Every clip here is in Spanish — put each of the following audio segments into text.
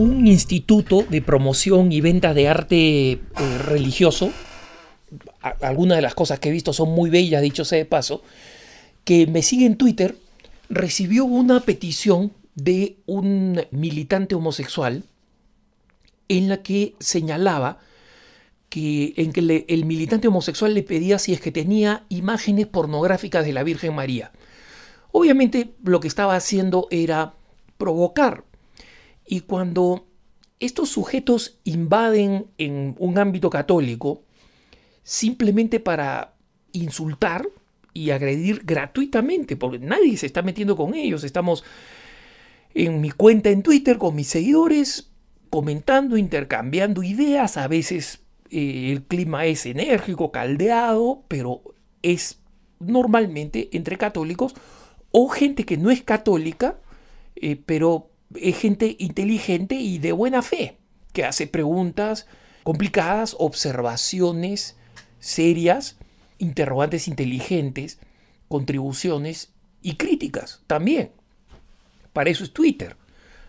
un instituto de promoción y venta de arte religioso. Algunas de las cosas que he visto son muy bellas, dicho sea de paso, que me sigue en Twitter, recibió una petición de un militante homosexual en la que señalaba que el militante homosexual le pedía si es que tenía imágenes pornográficas de la Virgen María. Obviamente lo que estaba haciendo era provocar. Y cuando estos sujetos invaden en un ámbito católico simplemente para insultar y agredir gratuitamente, porque nadie se está metiendo con ellos, estamos en mi cuenta en Twitter con mis seguidores comentando, intercambiando ideas, a veces el clima es enérgico, caldeado, pero es normalmente entre católicos o gente que no es católica, pero es gente inteligente y de buena fe, que hace preguntas complicadas, observaciones serias, interrogantes inteligentes, contribuciones y críticas también. Para eso es Twitter.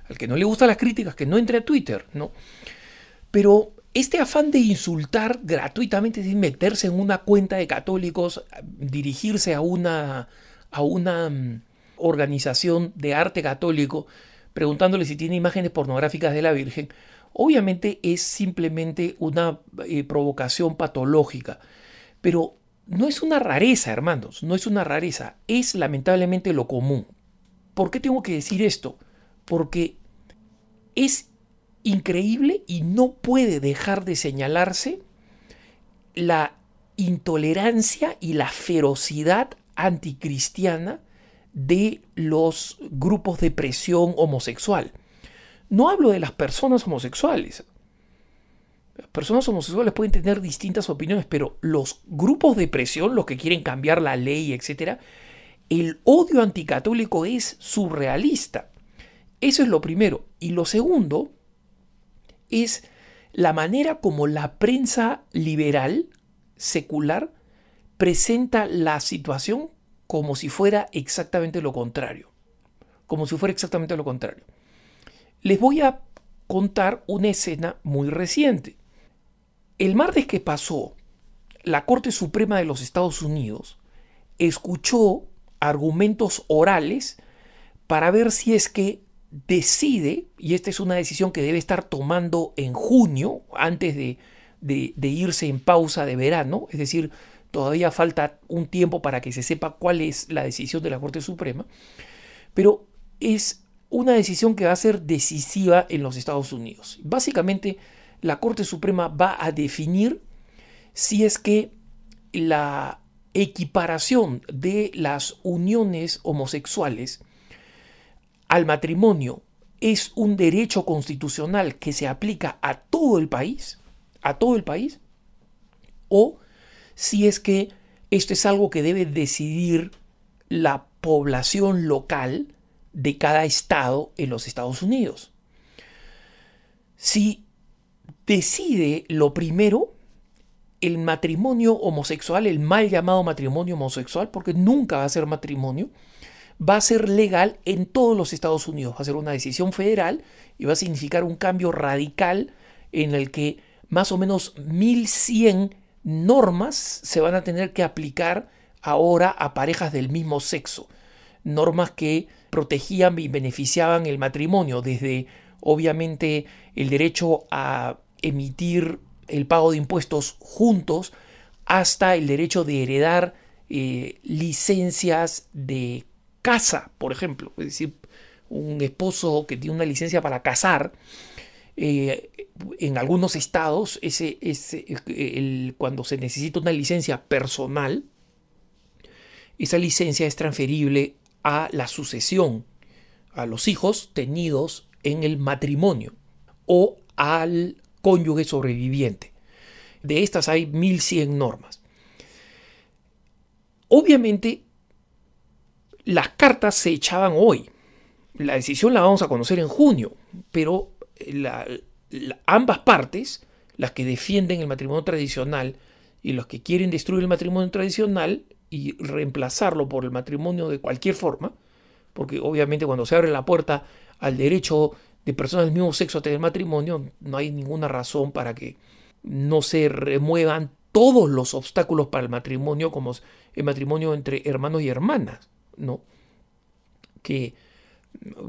Al que no le gustan las críticas, que no entre a Twitter, ¿no? Pero este afán de insultar gratuitamente, de meterse en una cuenta de católicos, dirigirse a una organización de arte católico, preguntándole si tiene imágenes pornográficas de la Virgen, obviamente es simplemente una provocación patológica. Pero no es una rareza, hermanos, no es una rareza, es lamentablemente lo común. ¿Por qué tengo que decir esto? Porque es increíble y no puede dejar de señalarse la intolerancia y la ferocidad anticristiana de los grupos de presión homosexual. No hablo de las personas homosexuales. Las personas homosexuales pueden tener distintas opiniones, pero los grupos de presión, los que quieren cambiar la ley, etc., el odio anticatólico es surrealista. Eso es lo primero. Y lo segundo es la manera como la prensa liberal, secular, presenta la situación como si fuera exactamente lo contrario. Como si fuera exactamente lo contrario. Les voy a contar una escena muy reciente. El martes que pasó, la Corte Suprema de los Estados Unidos escuchó argumentos orales para ver si es que decide, y esta es una decisión que debe estar tomando en junio, antes de irse en pausa de verano, es decir, todavía falta un tiempo para que se sepa cuál es la decisión de la Corte Suprema, pero es una decisión que va a ser decisiva en los Estados Unidos. Básicamente, la Corte Suprema va a definir si es que la equiparación de las uniones homosexuales al matrimonio es un derecho constitucional que se aplica a todo el país, o si es que esto es algo que debe decidir la población local de cada estado en los Estados Unidos. Si decide lo primero, el matrimonio homosexual, el mal llamado matrimonio homosexual, porque nunca va a ser matrimonio, va a ser legal en todos los Estados Unidos. Va a ser una decisión federal y va a significar un cambio radical en el que más o menos 1.100 normas se van a tener que aplicar ahora a parejas del mismo sexo. Normas que protegían y beneficiaban el matrimonio, desde obviamente el derecho a emitir el pago de impuestos juntos hasta el derecho de heredar licencias de casa, por ejemplo. Es decir, un esposo que tiene una licencia para casar, en algunos estados, cuando se necesita una licencia personal, esa licencia es transferible a la sucesión, a los hijos tenidos en el matrimonio o al cónyuge sobreviviente. De estas hay 1.100 normas. Obviamente, las cartas se echaban hoy. La decisión la vamos a conocer en junio, pero ambas partes, las que defienden el matrimonio tradicional y los que quieren destruir el matrimonio tradicional y reemplazarlo por el matrimonio de cualquier forma, porque obviamente cuando se abre la puerta al derecho de personas del mismo sexo a tener matrimonio, no hay ninguna razón para que no se remuevan todos los obstáculos para el matrimonio, como el matrimonio entre hermanos y hermanas, ¿no? Que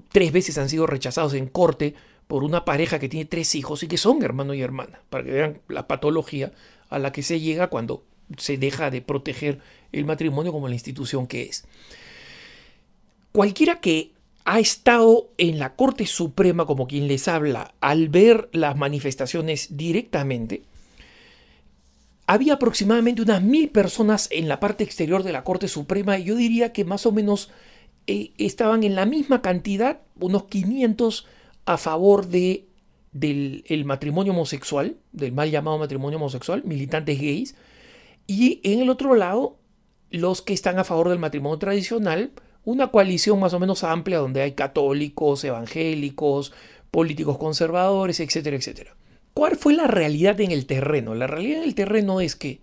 3 veces han sido rechazados en corte por una pareja que tiene 3 hijos y que son hermanos y hermanas, para que vean la patología a la que se llega cuando se deja de proteger el matrimonio como la institución que es. Cualquiera que ha estado en la Corte Suprema como quien les habla, al ver las manifestaciones directamente, había aproximadamente unas 1000 personas en la parte exterior de la Corte Suprema y yo diría que más o menos estaban en la misma cantidad, unos 500 a favor del matrimonio homosexual, del mal llamado matrimonio homosexual, militantes gays, y en el otro lado, los que están a favor del matrimonio tradicional, una coalición más o menos amplia donde hay católicos, evangélicos, políticos conservadores, etcétera, etcétera. ¿Cuál fue la realidad en el terreno? La realidad en el terreno es que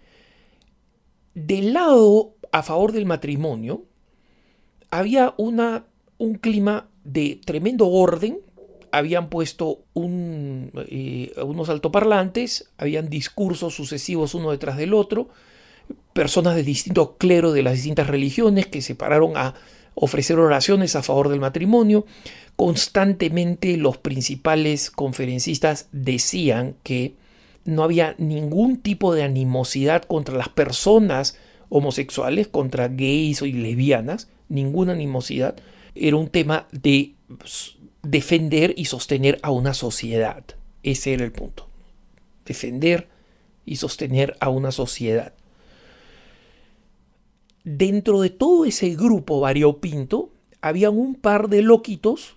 del lado a favor del matrimonio había un clima de tremendo orden. Habían puesto unos altoparlantes, habían discursos sucesivos uno detrás del otro, personas de distintos cleros de las distintas religiones que se pararon a ofrecer oraciones a favor del matrimonio. Constantemente los principales conferencistas decían que no había ningún tipo de animosidad contra las personas homosexuales, contra gays y lesbianas, ninguna animosidad. Era un tema de defender y sostener a una sociedad. Ese era el punto. Defender y sostener a una sociedad. Dentro de todo ese grupo variopinto, habían un par de loquitos,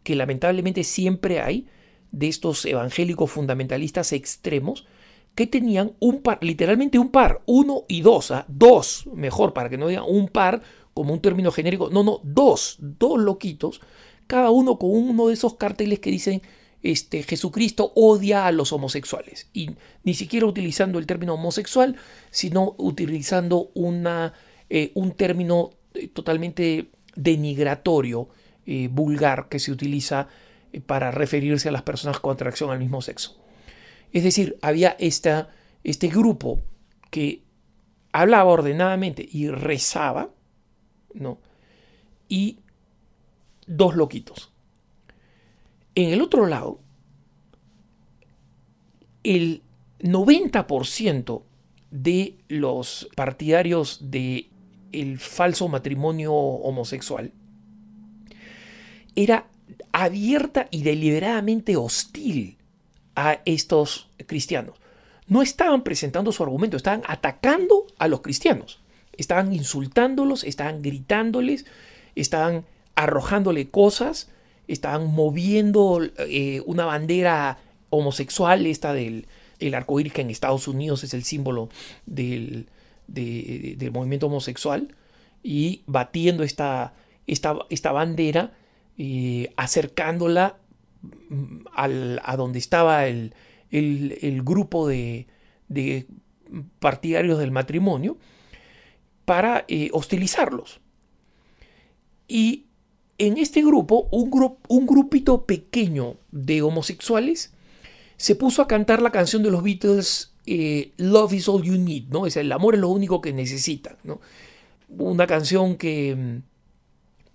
que lamentablemente siempre hay, de estos evangélicos fundamentalistas extremos, que tenían un par, literalmente un par, 1 y 2, dos, mejor, para que no digan un par como un término genérico, no, dos loquitos, cada uno con uno de esos carteles que dicen Jesucristo odia a los homosexuales, y ni siquiera utilizando el término homosexual, sino utilizando un término totalmente denigratorio, vulgar, que se utiliza para referirse a las personas con atracción al mismo sexo. Es decir, había este grupo que hablaba ordenadamente y rezaba, ¿no? Y 2 loquitos. En el otro lado, el 90% de los partidarios del falso matrimonio homosexual era abierta y deliberadamente hostil a estos cristianos. No estaban presentando su argumento, estaban atacando a los cristianos. Estaban insultándolos, estaban gritándoles, estaban arrojándole cosas, estaban moviendo una bandera homosexual, esta del arcoíris, que en Estados Unidos es el símbolo del movimiento homosexual, y batiendo esta bandera, acercándola a donde estaba el grupo de partidarios del matrimonio para hostilizarlos. Y en este grupo, un grupito pequeño de homosexuales se puso a cantar la canción de los Beatles, Love is all you need, ¿no? Es el amor es lo único que necesitan, ¿no? Una canción que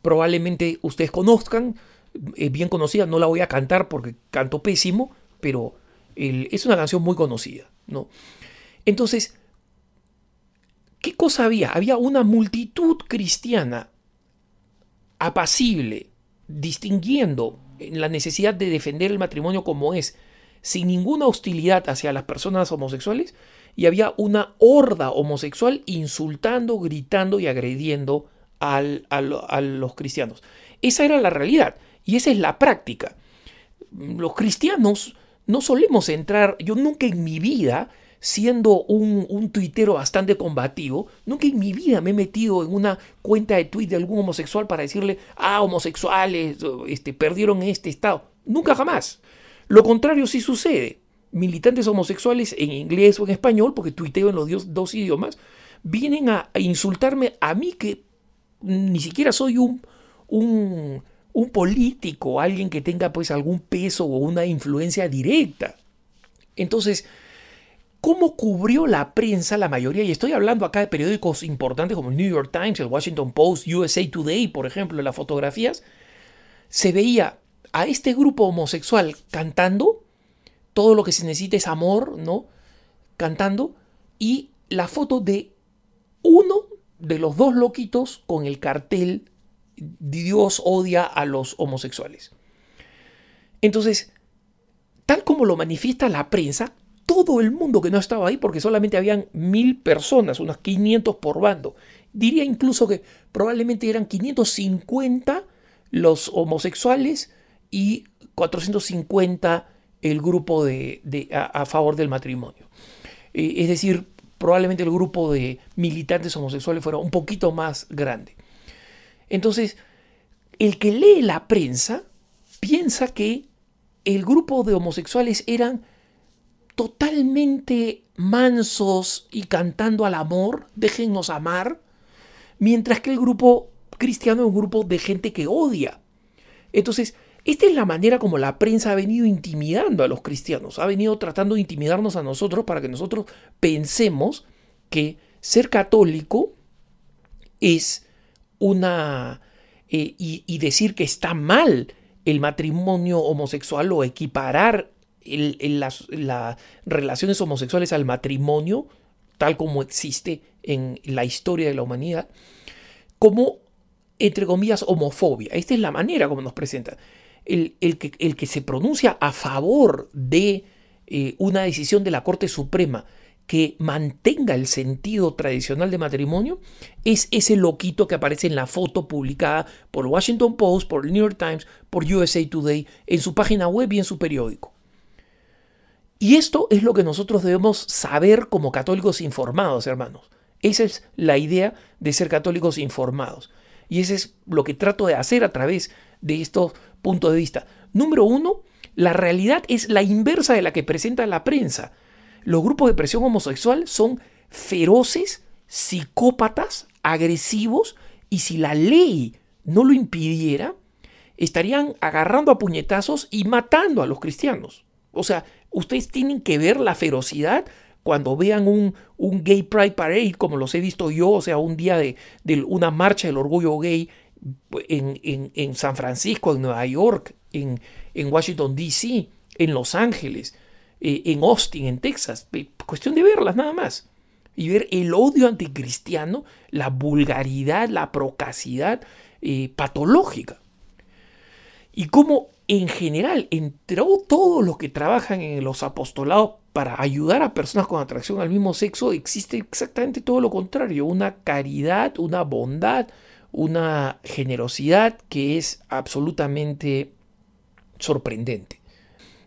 probablemente ustedes conozcan, es bien conocida, no la voy a cantar porque canto pésimo, pero es una canción muy conocida, ¿no? Entonces, ¿qué cosa había? Había una multitud cristiana apacible, distinguiendo la necesidad de defender el matrimonio como es, sin ninguna hostilidad hacia las personas homosexuales, y había una horda homosexual insultando, gritando y agrediendo a los cristianos. Esa era la realidad y esa es la práctica. Los cristianos no solemos entrar, yo nunca en mi vida, siendo un tuitero bastante combativo, nunca en mi vida me he metido en una cuenta de tuit de algún homosexual para decirle, homosexuales, perdieron en este estado. Nunca jamás. Lo contrario sí sucede. Militantes homosexuales en inglés o en español, porque tuiteo en los dos idiomas, vienen a insultarme a mí, que ni siquiera soy un un político, alguien que tenga pues algún peso o una influencia directa. Entonces, ¿cómo cubrió la prensa la mayoría? Y estoy hablando acá de periódicos importantes como el New York Times, el Washington Post, USA Today, por ejemplo, en las fotografías. Se veía a este grupo homosexual cantando, todo lo que se necesita es amor, ¿no? Cantando, y la foto de uno de los dos loquitos con el cartel Dios odia a los homosexuales. Entonces, tal como lo manifiesta la prensa, todo el mundo que no estaba ahí, porque solamente habían 1000 personas, unas 500 por bando, diría incluso que probablemente eran 550 los homosexuales y 450 el grupo a favor del matrimonio. Es decir, probablemente el grupo de militantes homosexuales fuera un poquito más grande. Entonces, el que lee la prensa piensa que el grupo de homosexuales eran totalmente mansos y cantando al amor, déjennos amar, mientras que el grupo cristiano es un grupo de gente que odia. Entonces, esta es la manera como la prensa ha venido intimidando a los cristianos, ha venido tratando de intimidarnos a nosotros para que nosotros pensemos que ser católico es una... y decir que está mal el matrimonio homosexual o equiparar las relaciones homosexuales al matrimonio, tal como existe en la historia de la humanidad, como, entre comillas, homofobia. Esta es la manera como nos presenta. El que se pronuncia a favor de una decisión de la Corte Suprema que mantenga el sentido tradicional de matrimonio es ese loquito que aparece en la foto publicada por el Washington Post, por el New York Times, por USA Today, en su página web y en su periódico. Y esto es lo que nosotros debemos saber como católicos informados, hermanos. Esa es la idea de ser católicos informados. Y eso es lo que trato de hacer a través de estos puntos de vista. Número uno, la realidad es la inversa de la que presenta la prensa. Los grupos de presión homosexual son feroces, psicópatas, agresivos, y si la ley no lo impidiera, estarían agarrando a puñetazos y matando a los cristianos. O sea, ustedes tienen que ver la ferocidad cuando vean un Gay Pride Parade, como los he visto yo, o sea, un día de una marcha del orgullo gay en San Francisco, en Nueva York, en Washington, D.C., en Los Ángeles, en Austin, en Texas. Cuestión de verlas nada más. Y ver el odio anticristiano, la vulgaridad, la procacidad patológica. Y cómo en general, entre todos los que trabajan en los apostolados para ayudar a personas con atracción al mismo sexo, existe exactamente todo lo contrario. Una caridad, una bondad, una generosidad que es absolutamente sorprendente.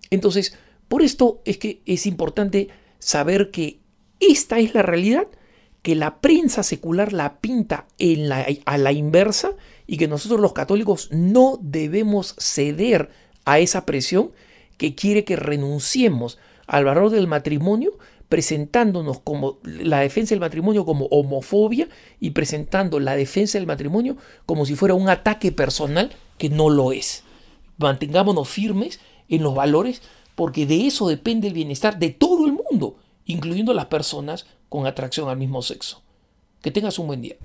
Entonces, por esto es que es importante saber que esta es la realidad, que la prensa secular la pinta a la inversa y que nosotros los católicos no debemos ceder a esa presión que quiere que renunciemos al valor del matrimonio, presentándonos como la defensa del matrimonio como homofobia y presentando la defensa del matrimonio como si fuera un ataque personal, que no lo es. Mantengámonos firmes en los valores, porque de eso depende el bienestar de todo el mundo, incluyendo las personas con atracción al mismo sexo. Que tengas un buen día.